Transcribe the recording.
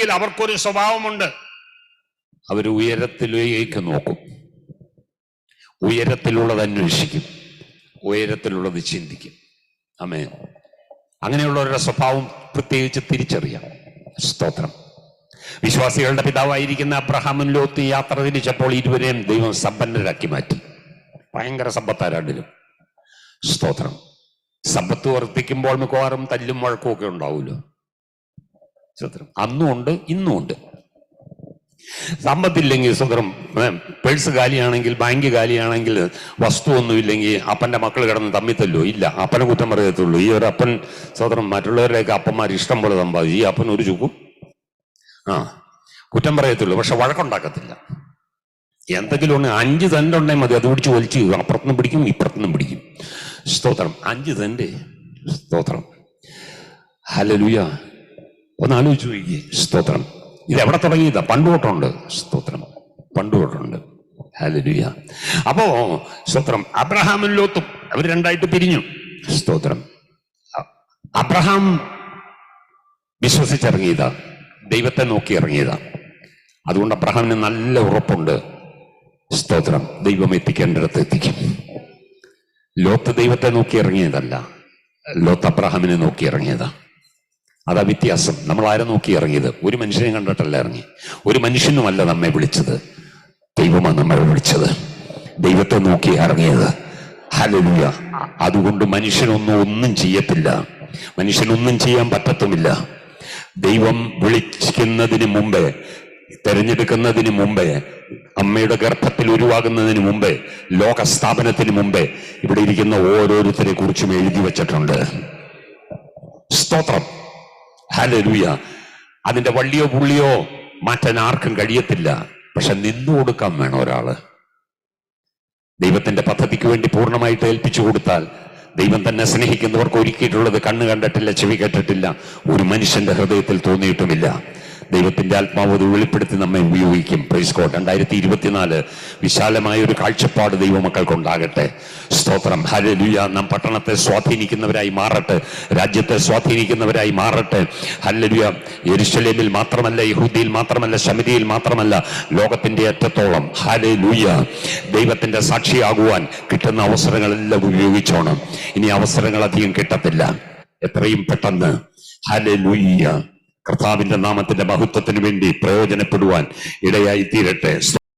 എങ്കിൽ അവർക്കൊരു സ്വഭാവമുണ്ട്, അവർ ഉയരത്തിലേക്ക് നോക്കും, ഉയരത്തിലുള്ളത് അന്വേഷിക്കും, ഉയരത്തിലുള്ളത് ചിന്തിക്കും. ആമേൻ. അങ്ങനെയുള്ളവരുടെ സ്വഭാവം പ്രത്യേകിച്ച് തിരിച്ചറിയാം. സ്തോത്രം. വിശ്വാസികളുടെ പിതാവായിരിക്കുന്ന അബ്രഹാമും ലോത്ത് യാത്ര തിരിച്ചപ്പോൾ ഇരുവരെയും ദൈവം സമ്പന്നരാക്കി മാറ്റി. ഭയങ്കര സമ്പത്താരണ്ടിലും. സ്തോത്രം. സമ്പത്ത് വർദ്ധിക്കുമ്പോൾ മിക്കവാറും തല്ലും വഴക്കും ഒക്കെ ഉണ്ടാവുമല്ലോ. സ്തോത്രം. അന്നും ഉണ്ട്, ഇന്നും ഉണ്ട്. സമ്പത്തില്ലെങ്കിൽ സ്വന്തം പേഴ്സ് കാലിയാണെങ്കിൽ, ബാങ്ക് കാലിയാണെങ്കിൽ, വസ്തുവൊന്നുമില്ലെങ്കിൽ അപ്പൻ്റെ മക്കൾ കിടന്ന് തമ്മിത്തല്ലോ ഇല്ല, അപ്പനെ കുറ്റം പറയത്തുള്ളൂ. ഈ ഒരു അപ്പൻ സ്വതന്ത്രം മറ്റുള്ളവരുടെയൊക്കെ അപ്പന്മാർ ഇഷ്ടം പോലെ സമ്പാദിച്ചു, ഈ അപ്പൻ ഒരു ചുക്കും കുറ്റം പറയത്തുള്ളൂ, പക്ഷെ വഴക്കുണ്ടാക്കത്തില്ല. എന്തെങ്കിലും ഉണ്ട്, 5 സെന്റ് ഉണ്ടെങ്കിൽ മതി, അത് പിടിച്ച് വലിച്ചു അപ്പുറത്തുനിന്ന് പിടിക്കും ഇപ്പുറത്തുനിന്നും പിടിക്കും. സ്തോത്രം. 5 സെന്റ്. സ്തോത്രം. ഹല്ലേലൂയ. ഒന്ന് ആലോചിച്ച് നോക്കിയേ. സ്തോത്രം. ഇത് എവിടെ തുടങ്ങിയതാ? പണ്ടുതൊട്ടുണ്ട്. സ്തോത്രം. പണ്ടുതൊട്ടുണ്ട്. ഹല്ലേലൂയ. അപ്പോ സ്തോത്രം, അബ്രഹാമും ലോത്തും അവർ രണ്ടായിട്ട് പിരിഞ്ഞു. സ്തോത്രം. അബ്രഹാം വിശ്വസിച്ചിറങ്ങിയതാ, ദൈവത്തെ നോക്കി ഇറങ്ങിയതാ. അതുകൊണ്ട് അബ്രഹാമിന് നല്ല ഉറപ്പുണ്ട്. സ്തോത്രം. ദൈവം എത്തിക്കേണ്ടിടത്ത് എത്തിക്കും. ലോത്ത് ദൈവത്തെ നോക്കി ഇറങ്ങിയതല്ല, ലോത്ത് അബ്രഹാമിനെ നോക്കി ഇറങ്ങിയതാ. അതാ വ്യത്യാസം. നമ്മൾ ആരെ നോക്കി ഇറങ്ങിയത്? ഒരു മനുഷ്യനെ കണ്ടിട്ടല്ല ഇറങ്ങി. ഒരു മനുഷ്യനുമല്ല നമ്മെ വിളിച്ചത്, ദൈവമാണ് നമ്മെ വിളിച്ചത്. ദൈവത്തെ നോക്കി ഇറങ്ങിയത്. ഹല്ലേലൂയ. അതുകൊണ്ട് ഒന്നും ചെയ്യത്തില്ല, മനുഷ്യനൊന്നും ചെയ്യാൻ പറ്റത്തുമില്ല. ദൈവം വിളിക്കുന്നതിന് മുമ്പേ, തെരഞ്ഞെടുക്കുന്നതിന് മുമ്പേ, അമ്മയുടെ ഗർഭത്തിൽ ഉരുവാകുന്നതിന് മുമ്പേ, ലോകസ്ഥാപനത്തിന് മുമ്പേ ഇവിടെ ഇരിക്കുന്ന ഓരോരുത്തരെ കുറിച്ചും എഴുതി വച്ചിട്ടുണ്ട്. സ്തോത്രം. ഹല്ലേലൂയ. അതിന്റെ വള്ളിയോ പുള്ളിയോ മാറ്റാൻ ആർക്കും കഴിയത്തില്ല. പക്ഷെ നിന്നു കൊടുക്കാൻ വേണം ഒരാള്. ദൈവത്തിന്റെ പദ്ധതിക്ക് വേണ്ടി പൂർണ്ണമായിട്ട് ഏൽപ്പിച്ചു കൊടുത്താൽ, ദൈവം തന്നെ സ്നേഹിക്കുന്നവർക്ക് ഒരുക്കിയിട്ടുള്ളത് കണ്ണ് കണ്ടിട്ടില്ല, ചെവി കേട്ടിട്ടില്ല, ഒരു മനുഷ്യന്റെ ഹൃദയത്തിൽ തോന്നിയിട്ടുമില്ല. ദൈവത്തിന്റെ ആത്മാവ് അത് വെളിപ്പെടുത്തി നമ്മെ ഉപയോഗിക്കും. Praise God. 2024 വിശാലമായ ഒരു കാഴ്ചപ്പാട് ദൈവമക്കൾക്കുണ്ടാകട്ടെ. സ്തോത്രം. ഹല്ലേലൂയ. നാം പട്ടണത്തെ സ്വാധീനിക്കുന്നവരായി മാറട്ടെ, രാജ്യത്തെ സ്വാധീനിക്കുന്നവരായി മാറട്ടെ. ഹല്ലേലൂയ. യെരുശലേമിൽ മാത്രമല്ല, യഹൂദിയിൽ മാത്രമല്ല, ശമരിയിൽ മാത്രമല്ല, ലോകത്തിന്റെ അറ്റത്തോളം. ഹല്ലേലൂയ. ദൈവത്തിന്റെ സാക്ഷിയാകുവാൻ കിട്ടുന്ന അവസരങ്ങളെല്ലാം ഉപയോഗിച്ചോണം. ഇനി അവസരങ്ങൾ അധികം കിട്ടത്തില്ല. എത്രയും പെട്ടെന്ന് ഹല്ലേലൂയ കർത്താവിന്റെ നാമത്തിന്റെ മഹത്വത്തിന് വേണ്ടി പ്രയോജനപ്പെടുവാൻ ഇടയായി തീരട്ടെ.